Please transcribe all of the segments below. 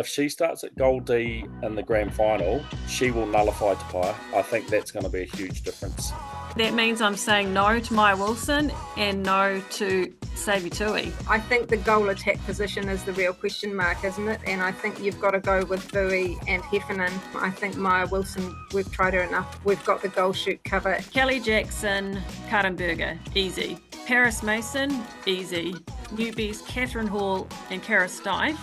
if she starts at goal D in the grand final, she will nullify Tapaya. I think that's going to be a huge difference. That means I'm saying no to Maya Wilson and no to Silver Tui. I think the goal attack position is the real question mark, isn't it? And I think you've got to go with Vui and Heffernan. I think Maya Wilson, we've tried her enough. We've got the goal shoot cover. Kelly Jackson, Karenberger, easy. Paris Mason, easy. Newbies, Catherine Hall and Kara Stife.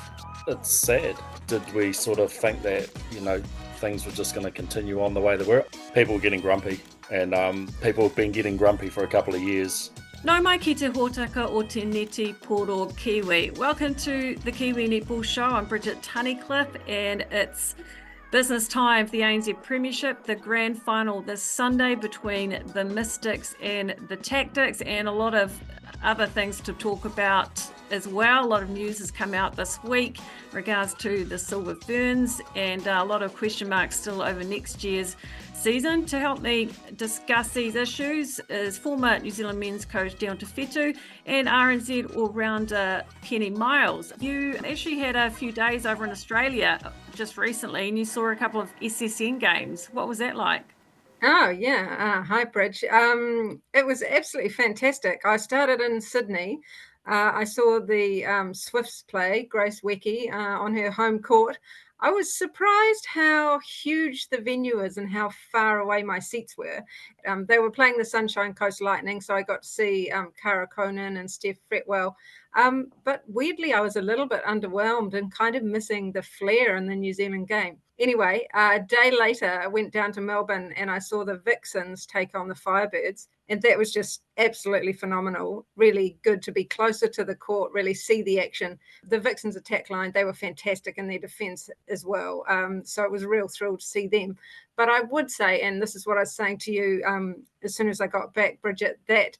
It's sad. Did we sort of think that, things were just going to continue on the way they were? People were getting grumpy, and people have been getting grumpy for a couple of years. No mai ki te hōtaka o te neti poro Kiwi. Welcome to the Kiwi Netball Show. I'm Bridget Tunnicliffe, and it's business time for the ANZ Premiership, the grand final this Sunday between the Mystics and the Tactix, and a lot of other things to talk about as well. A lot of news has come out this week in regards to the Silver Ferns, and a lot of question marks still over next year's season. To help me discuss these issues is former New Zealand men's coach Dion Te Whetu and RNZ all-rounder Kenny Miles. You actually had a few days over in Australia just recently, and you saw a couple of SSN games. What was that like? Oh, yeah. Hi, Bridge. It was absolutely fantastic. I started in Sydney. I saw the Swifts play, Grace Wecky, on her home court. I was surprised how huge the venue is and how far away my seats were. They were playing the Sunshine Coast Lightning, so I got to see Cara Conan and Steph Fretwell. But weirdly, I was a little bit underwhelmed and kind of missing the flair in the New Zealand game. Anyway, a day later, I went down to Melbourne and I saw the Vixens take on the Firebirds. And that was just absolutely phenomenal. Really good to be closer to the court, really see the action. The Vixens attack line, they were fantastic in their defence as well. So it was a real thrill to see them. But I would say, and this is what I was saying to you as soon as I got back, Bridget, that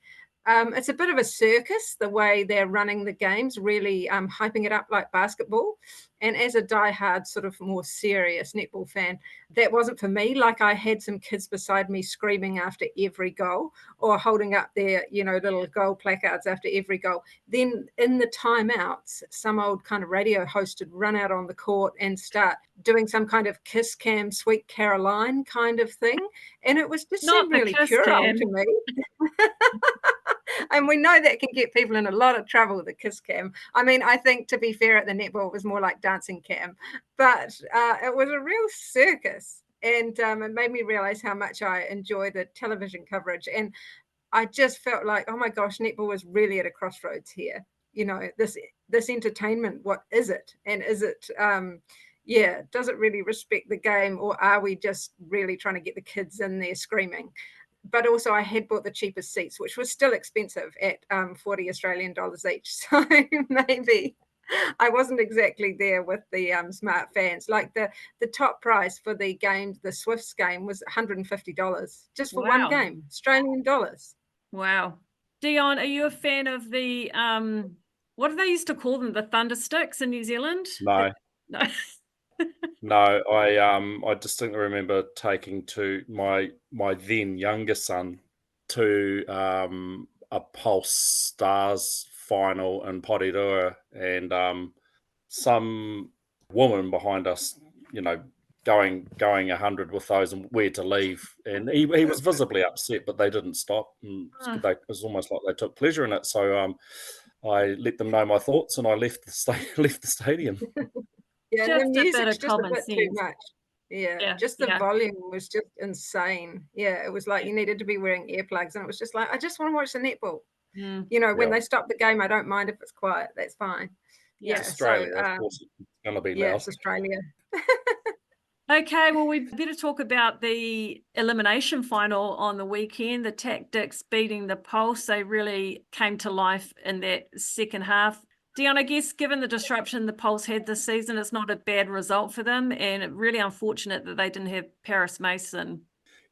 it's a bit of a circus, the way they're running the games, really hyping it up like basketball. And as a diehard, sort of more serious netball fan, that wasn't for me. Like, I had some kids beside me screaming after every goal or holding up their, little goal placards after every goal. Then in the timeouts, some old kind of radio host would run out on the court and start doing some kind of Kiss Cam, Sweet Caroline kind of thing. And it was just seemed really puerile to me. And we know that can get people in a lot of trouble, the Kiss Cam. I mean, I think, to be fair, at the netball, it was more like dancing cam. But it was a real circus. And it made me realize how much I enjoy the television coverage. And I just felt like, oh my gosh, netball was really at a crossroads here. This entertainment, what is it? And is it, does it really respect the game, or are we just really trying to get the kids in there screaming? But also I had bought the cheapest seats, which was still expensive at 40 Australian dollars each. So maybe I wasn't exactly there with the smart fans. Like the top price for the game, the Swifts game, was $150 just for one game, Australian dollars. Wow. Dion, are you a fan of the, what do they used to call them, the Thundersticks in New Zealand? No. No. No, I distinctly remember taking to my then younger son to a Pulse Stars final in Porirua, and some woman behind us, going 100 with those and where to leave, and he was visibly upset, but they didn't stop. And it was almost like they took pleasure in it. So I let them know my thoughts, and I left the stadium. Yeah, just the music's just a bit too much. Yeah, just the volume was just insane. Yeah, it was like you needed to be wearing earplugs, and it was just like, I just want to watch the netball. When they stop the game, I don't mind if it's quiet. That's fine. Yeah, Australia, so, of course, it's going to be loud. Yeah, it's Australia. Okay, well, we better talk about the elimination final on the weekend. The Tactix beating the Pulse. They really came to life in that second half. Dion, I guess given the disruption the Pulse had this season, it's not a bad result for them, and really unfortunate that they didn't have Paris Mason.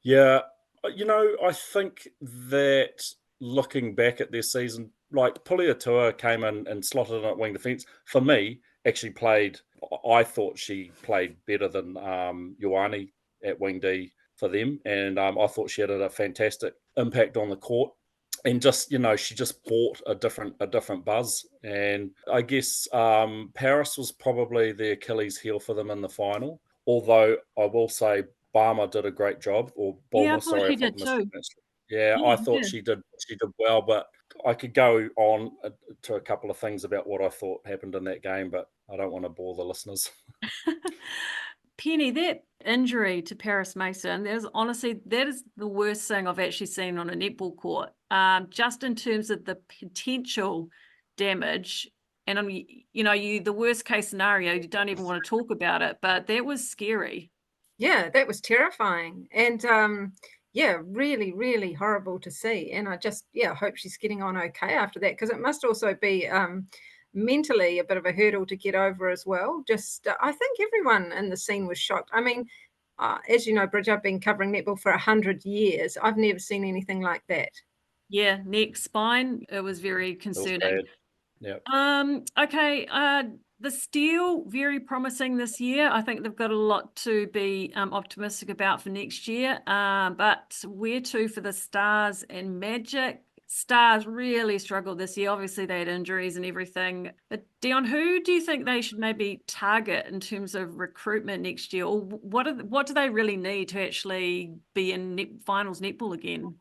Yeah, I think that looking back at their season, like Puliatua came in and slotted in at wing defence. For me, I thought she played better than Ioane at wing D for them, and I thought she had a fantastic impact on the court. And just, she just brought a different buzz. And I guess Paris was probably the Achilles heel for them in the final. Although I will say Barmer did a great job, or Yeah, I Bulmer, thought sorry she if I've did missed too. it. Yeah, I Yeah, thought yeah. she did well, but I could go on to a couple of things about what I thought happened in that game, but I don't want to bore the listeners. Penny, that injury to Paris Mason, that is the worst thing I've actually seen on a netball court. Just in terms of the potential damage, and the worst case scenario, you don't even want to talk about it, but that was scary. Yeah, that was terrifying. And yeah, really, really horrible to see. And I just, hope she's getting on okay after that, because it must also be mentally a bit of a hurdle to get over as well. Just, I think everyone in the scene was shocked. I mean, as you know, Bridget, I've been covering netball for 100 years. I've never seen anything like that. Yeah, neck, spine, it was very It was concerning. bad. Yeah. Okay. The steel, very promising this year. I think they've got a lot to be optimistic about for next year. But where to for the Stars and Magic? Stars really struggled this year. Obviously, they had injuries and everything. But Dion, who do you think they should maybe target in terms of recruitment next year? Or what do they really need to actually be in finals netball again?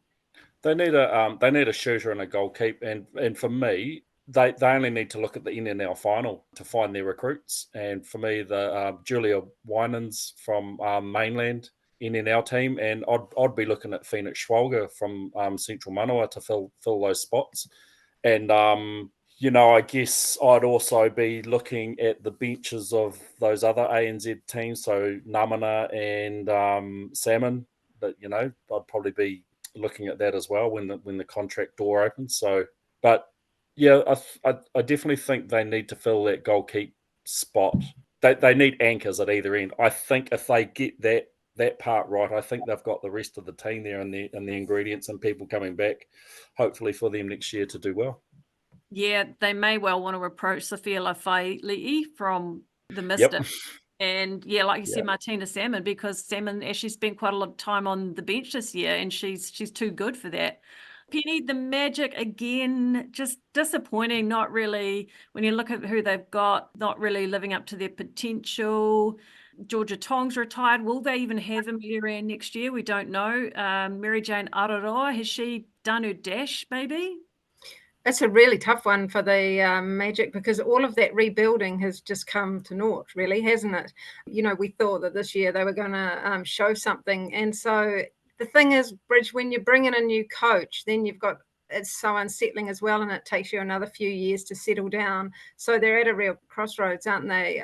They need a shooter and a goalkeeper, and for me, they only need to look at the NNL final to find their recruits. And for me, the Julia Winans from mainland NNL team, and I'd be looking at Phoenix Schwalger from Central Manawa to fill those spots. And I guess I'd also be looking at the benches of those other ANZ teams, so Namana and Salmon. But I'd probably be looking at that as well when the contract door opens. So, but yeah, I definitely think they need to fill that goalkeeper spot. They need anchors at either end. I think if they get that part right, I think they've got the rest of the team there and the ingredients and people coming back, hopefully for them next year to do well. Yeah, they may well want to approach Sophia Lafayette from the Yep. Mystic. And yeah, like you Yeah. said, Martina Salmon, because Salmon actually spent quite a lot of time on the bench this year, and she's too good for that. Penny, the Magic again, just disappointing. Not really, when you look at who they've got, not really living up to their potential. Georgia Tong's retired. Will they even have Amelia Rand next year? We don't know. Mary Jane Aroa, has she done her dash, maybe? It's a really tough one for the Magic, because all of that rebuilding has just come to naught, really, hasn't it? We thought that this year they were going to show something. And so the thing is, Bridge, when you bring in a new coach, then it's so unsettling as well, and it takes you another few years to settle down. So they're at a real crossroads, aren't they?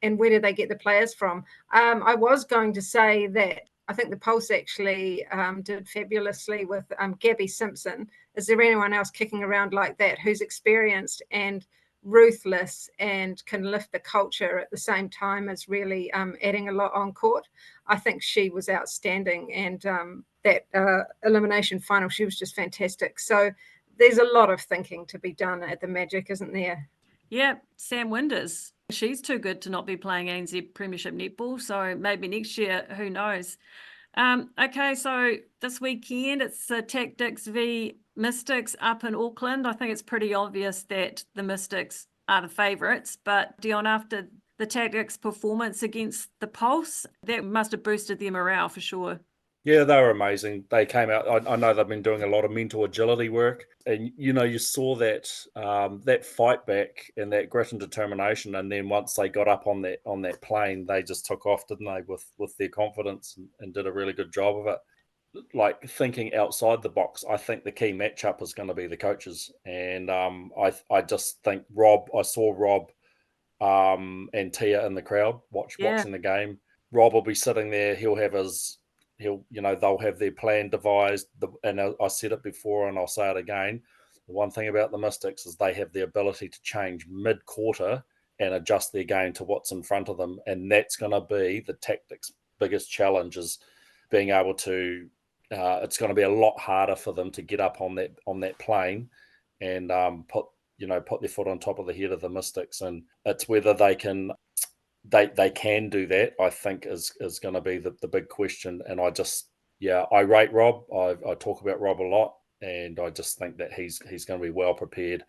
And where do they get the players from? I was going to say that I think the Pulse actually did fabulously with Gabby Simpson. Is there anyone else kicking around like that who's experienced and ruthless and can lift the culture at the same time as really adding a lot on court? I think she was outstanding. And that elimination final, she was just fantastic. So there's a lot of thinking to be done at the Magic, isn't there? Yeah, Sam Winders. She's too good to not be playing ANZ Premiership netball. So maybe next year, who knows? Okay, so this weekend it's Tactix v Mystics up in Auckland. I think it's pretty obvious that the Mystics are the favourites. But Dion, after the Tactix performance against the Pulse, that must have boosted their morale for sure. Yeah, they were amazing. They came out. I know they've been doing a lot of mental agility work, and you saw that fight back and that grit and determination. And then once they got up on that plane, they just took off, didn't they, with their confidence and did a really good job of it. Like thinking outside the box, I think the key matchup is going to be the coaches, and I just think Rob. I saw Rob and Tia in the crowd watching the game. Rob will be sitting there. They'll have their plan devised. And I said it before and I'll say it again. The one thing about the Mystics is they have the ability to change mid-quarter and adjust their game to what's in front of them. And that's going to be the Tactix' biggest challenge, is being able to, it's going to be a lot harder for them to get up on that plane and put their foot on top of the head of the Mystics. And it's whether they can do that, I think, is going to be the big question. And I rate Rob. I talk about Rob a lot. and I just think that he's going to be well prepared.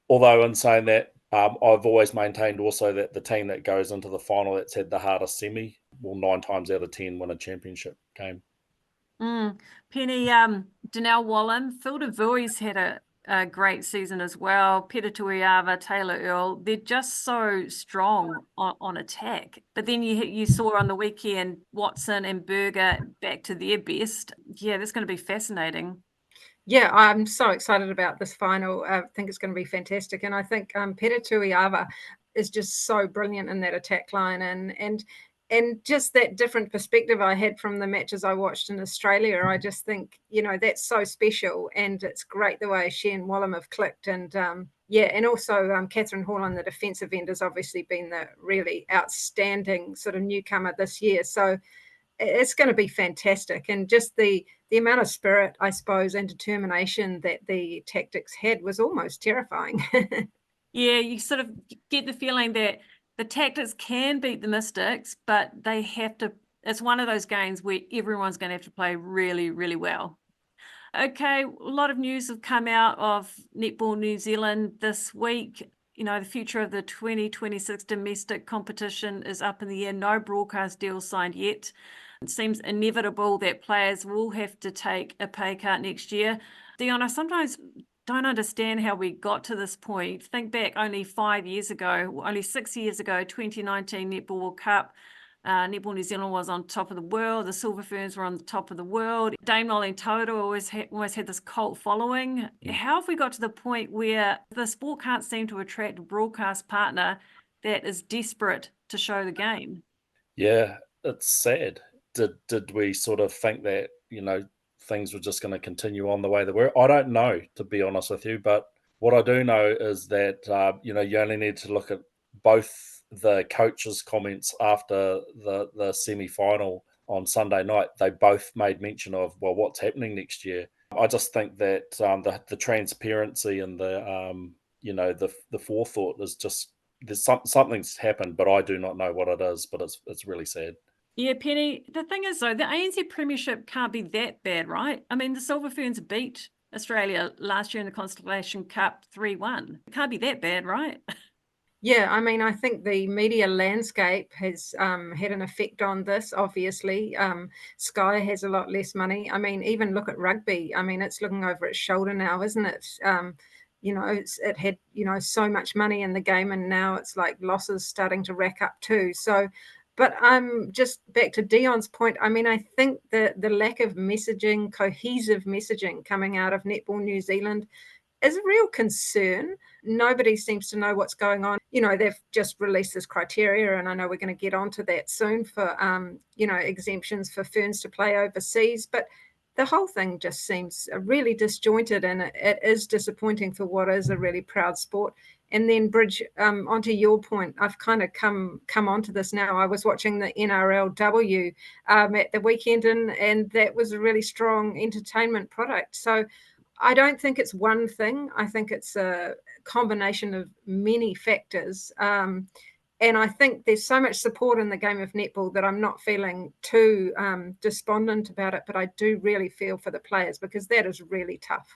Although in saying that, I've always maintained also that the team that goes into the final that's had the hardest semi will 9 times out of 10 win a championship game. Penny, Danelle Wallen, Phil de Vui's had a great season as well. Peter Tuiava, Taylor Earl, they're just so strong on attack. But then you saw on the weekend Watson and Berger back to their best. Yeah, that's going to be fascinating. Yeah, I'm so excited about this final. I think it's going to be fantastic. And I think Peter Tuiava is just so brilliant in that attack line. And just that different perspective I had from the matches I watched in Australia, I just think, that's so special. And it's great the way she and Wallam have clicked. And and also Catherine Hall on the defensive end has obviously been the really outstanding sort of newcomer this year. So it's going to be fantastic. And just the amount of spirit, I suppose, and determination that the Tactix had was almost terrifying. Yeah, you sort of get the feeling that the Tactix can beat the Mystics, but they have to, it's one of those games where everyone's going to have to play really, really well. Okay, a lot of news have come out of Netball New Zealand this week. The future of the 2026 domestic competition is up in the air. No broadcast deal signed yet. It seems inevitable that players will have to take a pay cut next year. Dion, I sometimes don't understand how we got to this point. Think back only 5 years ago, only 6 years ago, 2019 Netball World Cup. Netball New Zealand was on top of the world. The Silver Ferns were on the top of the world. Dame Nolene Toto always had this cult following. How have we got to the point where the sport can't seem to attract a broadcast partner that is desperate to show the game? Yeah, it's sad. Did we sort of think that, things were just going to continue on the way they were? I don't know, to be honest with you. But what I do know is that, you only need to look at both the coaches' comments after the semi-final on Sunday night. They both made mention of, well, what's happening next year. I just think that the transparency and the forethought is just, something's happened, but I do not know what it is. But it's really sad. Yeah, Penny, the thing is, though, the ANZ Premiership can't be that bad, right? I mean, the Silver Ferns beat Australia last year in the Constellation Cup 3-1. It can't be that bad, right? Yeah, I mean, I think the media landscape has had an effect on this, obviously. Sky has a lot less money. I mean, even look at rugby. I mean, it's looking over its shoulder now, isn't it? It had, so much money in the game, and now it's like losses starting to rack up too. So, but just back to Dion's point, I mean, I think the lack of messaging, cohesive messaging coming out of Netball New Zealand is a real concern. Nobody seems to know what's going on. They've just released this criteria, and I know we're going to get onto that soon for, exemptions for Ferns to play overseas. But the whole thing just seems really disjointed, and it is disappointing for what is a really proud sport. And then, Bridge, onto your point, I've kind of come onto this now. I was watching the NRLW at the weekend, and that was a really strong entertainment product. So I don't think it's one thing. I think it's a combination of many factors. And I think there's so much support in the game of netball that I'm not feeling too despondent about it, but I do really feel for the players, because that is really tough.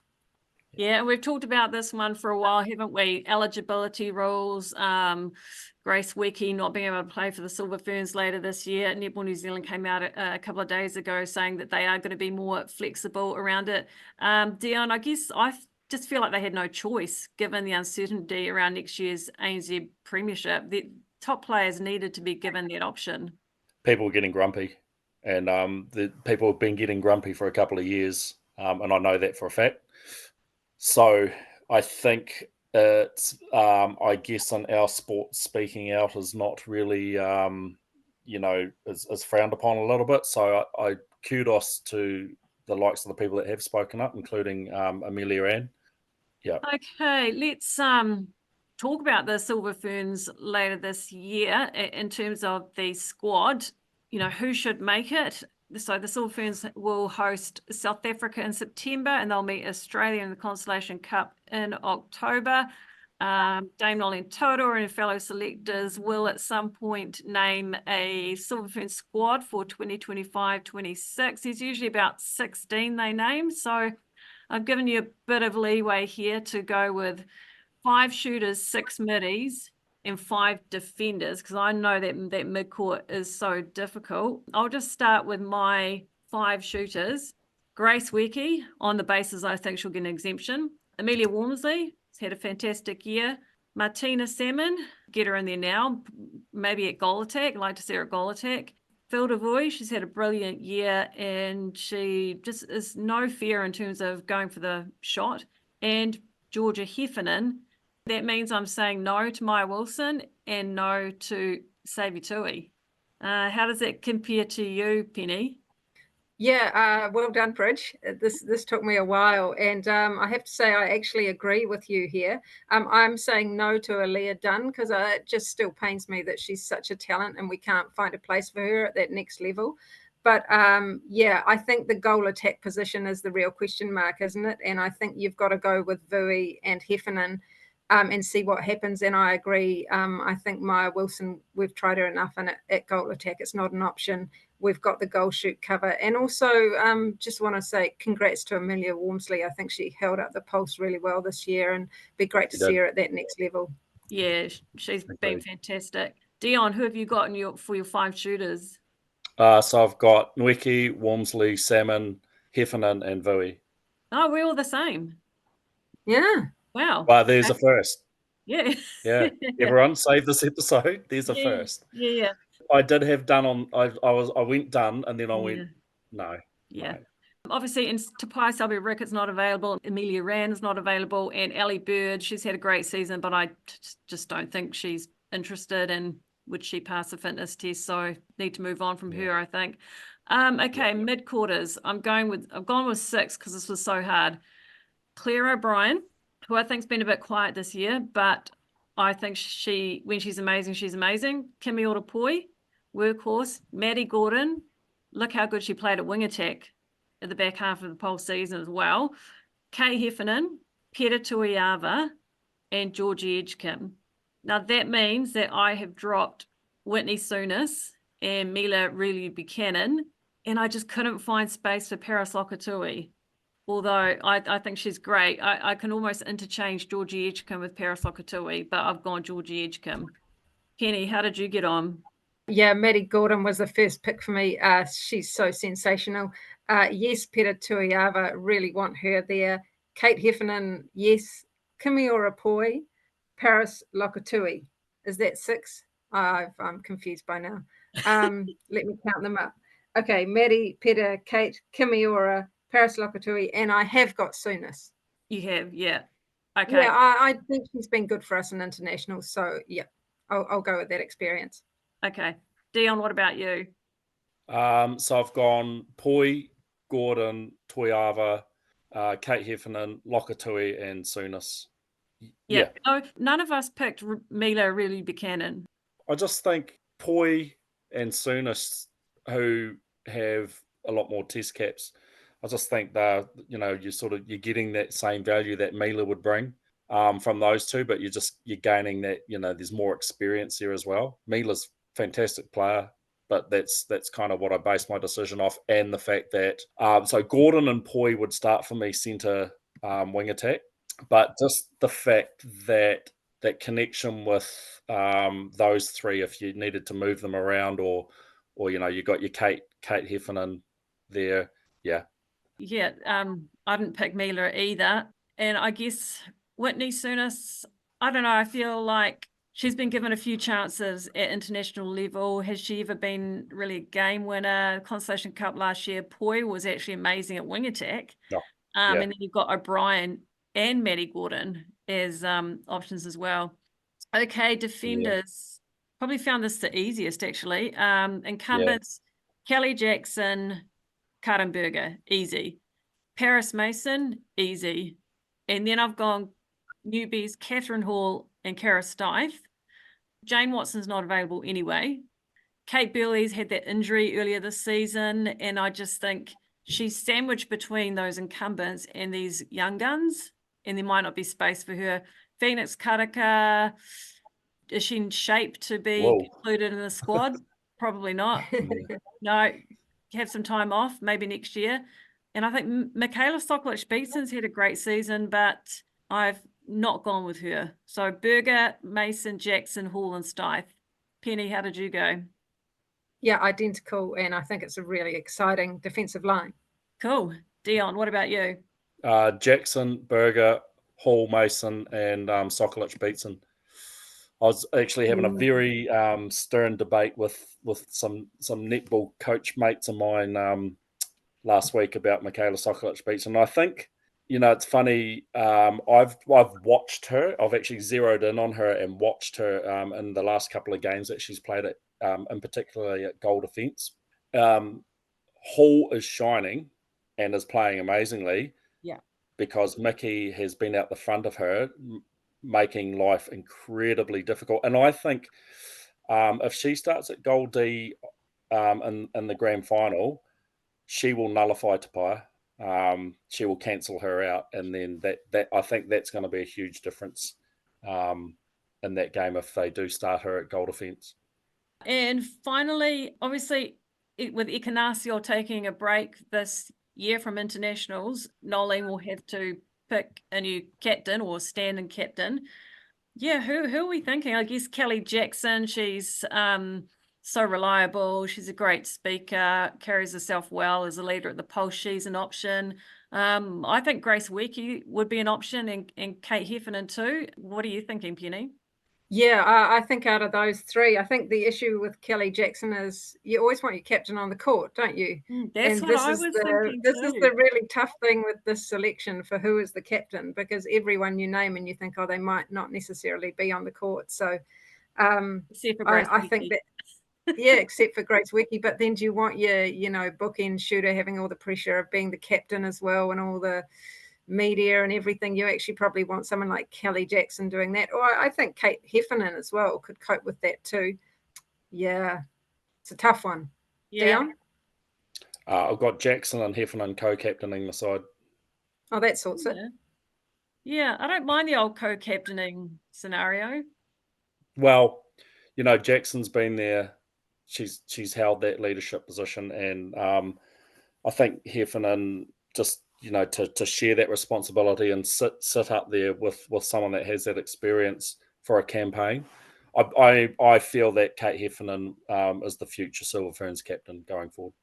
Yeah, and we've talked about this one for a while, haven't we? Eligibility rules, Grace Wecke not being able to play for the Silver Ferns later this year. Netball New Zealand came out a couple of days ago saying that they are going to be more flexible around it. Dion, I guess I just feel like they had no choice given the uncertainty around next year's ANZ Premiership. The top players needed to be given that option. People were getting grumpy, and the people have been getting grumpy for a couple of years, and I know that for a fact. So I think it's, I guess, in our sport, speaking out is not really, is frowned upon a little bit. So I kudos to the likes of the people that have spoken up, including Amelia Ann. Yeah. Okay, let's talk about the Silver Ferns later this year in terms of the squad. Who should make it? So the Silver Ferns will host South Africa in September, and they'll meet Australia in the Constellation Cup in October. Dame Nolene Toto and her fellow selectors will at some point name a Silver Ferns squad for 2025-26. There's usually about 16 they name. So I've given you a bit of leeway here to go with 5 shooters, 6 middies, and 5 defenders, because I know that midcourt is so difficult. I'll just start with my 5 shooters. Grace Whetu, on the basis I think she'll get an exemption. Amelia Walmsley has had a fantastic year. Martina Salmon, get her in there now, maybe at goal attack. I'd like to see her at goal attack. Phil DeVoy, she's had a brilliant year, and she just is no fear in terms of going for the shot. And Georgia Heffernan, that means I'm saying no to Maya Wilson and no to Savvy Tui. How does that compare to you, Penny? Yeah, well done, Bridge. This took me a while, and I have to say I actually agree with you here. I'm saying no to Aaliyah Dunn because it just still pains me that she's such a talent and we can't find a place for her at that next level. But yeah, I think the goal attack position is the real question mark, isn't it? And I think you've got to go with Vui and Heffernan and see what happens. And I agree. I think Maya Wilson, we've tried her enough, and at goal attack, it's not an option. We've got the goal shoot cover. And also just want to say congrats to Amelia Walmsley. I think she held up the pulse really well this year, and be great to see her at that next level. Yeah, she's been fantastic. Dion, who have you got for your 5 shooters? So I've got Nweki, Walmsley, Salmon, Heffernan, and Vui. Oh, we're all the same. Yeah. Wow. Well, there's a first. Yeah. Yeah. Everyone save this episode. There's a first. Yeah. I did have done on. I went done, and then I went no. Yeah. No. Obviously, in Tapai Selby Ricketts not available, Amelia Rand's not available, and Ellie Bird, she's had a great season, but I just don't think she's interested, and would she pass the fitness test? So need to move on from her, I think. Okay, mid quarters. I've gone with 6 because this was so hard. Claire O'Brien, who I think's been a bit quiet this year, but I think when she's amazing, she's amazing. Kimi Orapoi, workhorse. Maddie Gordon, look how good she played at wing attack at the back half of the pole season as well. Kay Heffernan, Peta Tuiava, and Georgie Edgecombe. Now that means that I have dropped Whitney Souness and Mila Really Buchanan, and I just couldn't find space for Paris Lokatui. Although I think she's great. I can almost interchange Georgie Edgecombe with Paris Lokatui, but I've gone Georgie Edgecombe. Penny, how did you get on? Yeah, Maddie Gordon was the first pick for me. She's so sensational. Yes, Peta Tuiava, really want her there. Kate Heffernan, yes. Kimi Orapoi, Paris Lokatui. Is that 6? I'm confused by now. Let me count them up. Okay, Maddie, Peta, Kate, Kimi Ora, Paris Lokatui, and I have got Souness. You have, yeah. Okay. Yeah, I think she's been good for us in international. So yeah, I'll go with that experience. Okay. Dion, what about you? So I've gone Poi, Gordon, Tuiava, Kate Heffernan, Lokatui, and Souness. Yeah. No, none of us picked Mila Really Buchanan. I just think Poi and Souness, who have a lot more test caps, I just think they're, you're getting that same value that Mila would bring from those two, but you're gaining that, there's more experience there as well. Mila's fantastic player, but that's kind of what I base my decision off, and the fact that so Gordon and Poi would start for me centre wing attack, but just the fact that connection with those three, if you needed to move them around, or you got your Kate Heffernan there, yeah. I didn't pick Mila either, and I guess Whitney Souness, I don't know, I feel like she's been given a few chances at international level. Has she ever been really a game winner? Constellation Cup last year, Poi was actually amazing at wing attack. And then you've got O'Brien and Maddie Gordon as options as well. Okay, defenders. Probably found this the easiest, actually. Incumbents, Kelly Jackson, Kartenberger, easy. Paris Mason, easy. And then I've gone newbies, Catherine Hall and Kara Stife. Jane Watson's not available anyway. Kate Burley's had that injury earlier this season, and I just think she's sandwiched between those incumbents and these young guns, and there might not be space for her. Phoenix Karaka, is she in shape to be included in the squad? Probably not. No, have some time off, maybe next year. And I think Michaela Soklich-Beatson's had a great season, but I've not gone with her. So Berger, Mason, Jackson, Hall, and Stith. Penny, how did you go? Yeah, identical. And I think it's a really exciting defensive line. Cool. Dion, what about you? Jackson, Berger, Hall, Mason, and Soklich-Beatson. I was actually having a very stern debate with some netball coach mates of mine last week about Michaela Soklich-Beatson. I think, it's funny. I've watched her. I've actually zeroed in on her and watched her in the last couple of games that she's played at, in particularly at goal defence. Hall is shining and is playing amazingly. Yeah. Because Mickey has been out the front of her, making life incredibly difficult. And I think if she starts at goal D in the grand final, she will nullify Tapaya. She will cancel her out, and then that I think that's going to be a huge difference in that game if they do start her at goal defence. And finally, obviously, with Ikanasio taking a break this year from internationals, Nolene will have to pick a new captain or stand-in captain. Yeah, who are we thinking? I guess Kelly Jackson. She's so reliable. She's a great speaker, carries herself well as a leader at the Pulse. She's an option. I think Grace Whetu would be an option, and Kate Heffernan too. What are you thinking, Penny? Yeah, I think out of those three, I think the issue with Kelly Jackson is you always want your captain on the court, don't you? That's what I was thinking This too. is the really tough thing with this selection for who is the captain, because everyone you name and you think, oh, they might not necessarily be on the court. So except for Grace I think that, yeah, except for Grace Whetu. But then do you want your, bookend shooter having all the pressure of being the captain as well and all the media and everything? You actually probably want someone like Kelly Jackson doing that, or I think Kate Heffernan as well could cope with that too. Yeah, it's a tough one. Yeah. Dion? I've got Jackson and Heffernan co-captaining the side. Oh, that sorts it. Yeah, I don't mind the old co-captaining scenario. Well, Jackson's been there. She's held that leadership position, and I think Heffernan just to share that responsibility and sit up there with someone that has that experience for a campaign. I feel that Kate Heffernan is the future Silver Ferns captain going forward.